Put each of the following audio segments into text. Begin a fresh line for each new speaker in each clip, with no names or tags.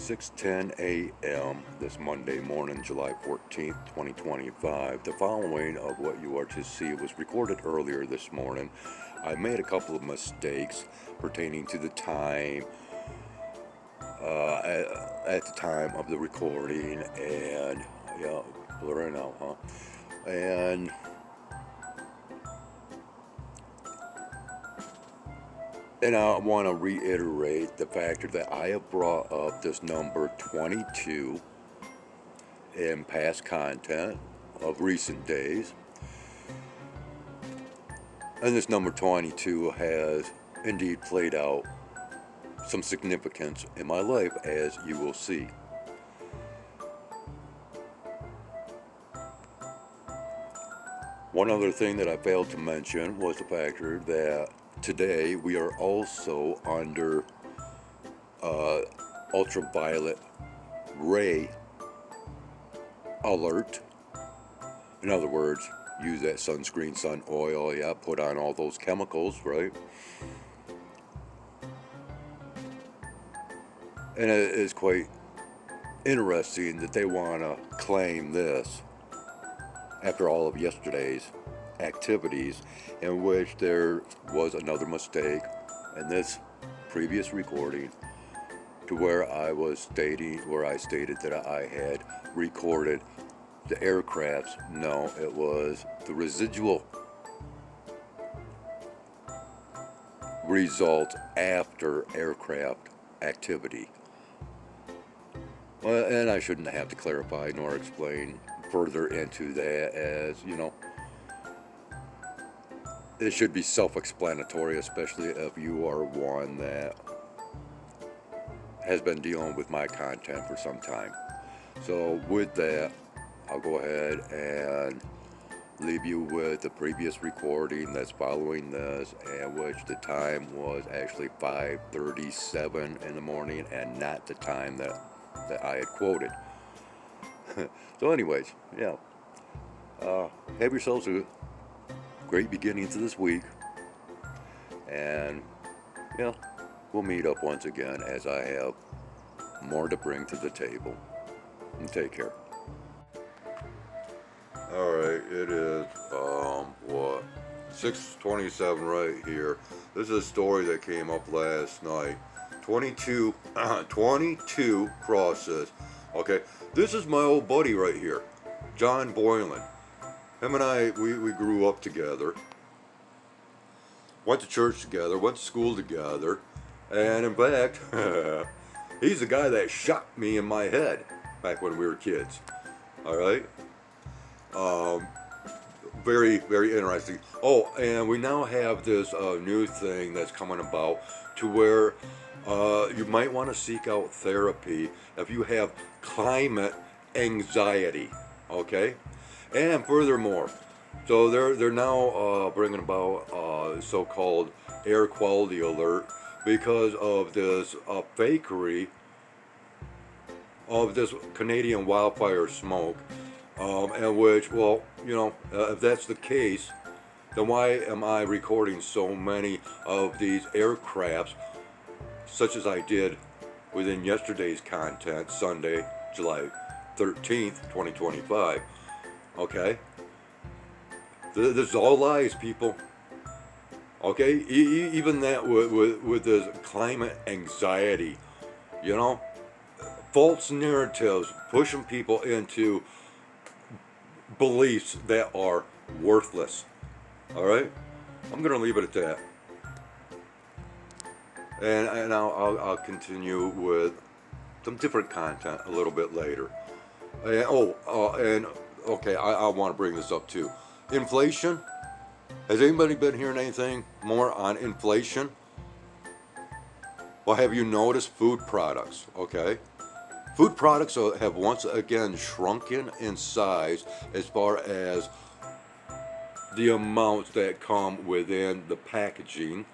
6:10 a.m. this Monday morning, July 14th, 2025. The following of what you are to see was recorded earlier this morning. I made a couple of mistakes pertaining to the time at the time of the recording, and yeah, blurring out, huh? And I want to reiterate the fact that I have brought up this number 22 in past content of recent days. And this number 22 has indeed played out some significance in my life, as you will see. One other thing that I failed to mention was the factor that today we are also under ultraviolet ray alert. In other words, use that sunscreen, sun oil, yeah, put on all those chemicals, right? And it is quite interesting that they want to claim this after all of yesterday's activities, in which there was another mistake in this previous recording, to where I stated that I had recorded the aircrafts. No, it was the residual results after aircraft activity. Well, and I shouldn't have to clarify nor explain further into that, as you know, it should be self-explanatory, especially if you are one that has been dealing with my content for some time. So with that, I'll go ahead and leave you with the previous recording that's following this, and which the time was actually 5:37 in the morning and not the time that I had quoted. So anyways, yeah, have yourselves a great beginning to this week, and yeah, we'll meet up once again as I have more to bring to the table. And take care. Alright, it is 6:27 right here. This is a story that came up last night. 22 crosses. Okay, this is my old buddy right here, John Boylan. Him and I, we grew up together, went to church together, went to school together, and in fact, he's the guy that shot me in my head back when we were kids. Alright? Very, very interesting. Oh, and we now have this new thing that's coming about, to where you might want to seek out therapy if you have climate anxiety. Okay? And furthermore, so they're now bringing about so-called air quality alert because of this fakery of this Canadian wildfire smoke, and which, well, you know, if that's the case, then why am I recording so many of these aircrafts, such as I did within yesterday's content, Sunday, July 13th, 2025? Okay, this is all lies, people. Okay, even that with this climate anxiety, you know, false narratives pushing people into beliefs that are worthless. All right, I'm gonna leave it at that, and I'll continue with some different content a little bit later. And okay, I want to bring this up too. Inflation. Has anybody been hearing anything more on inflation? Well, have you noticed food products? Okay. Food products have once again shrunken in size as far as the amounts that come within the packaging.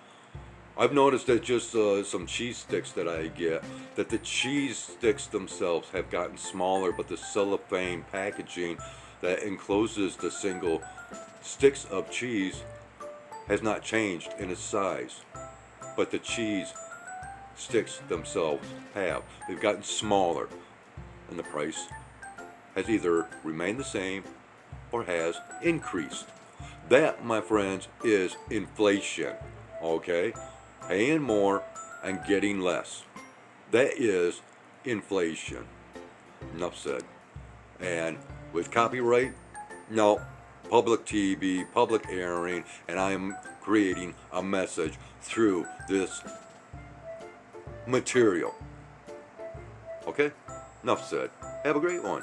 I've noticed that just some cheese sticks that I get, that the cheese sticks themselves have gotten smaller, but the cellophane packaging that encloses the single sticks of cheese has not changed in its size, but the cheese sticks themselves have. They've gotten smaller, and the price has either remained the same or has increased. That, my friends, is inflation. Okay? Paying more and getting less. That is inflation. Enough said. And with copyright, no, public TV, public airing, and I am creating a message through this material. Okay? Enough said. Have a great one.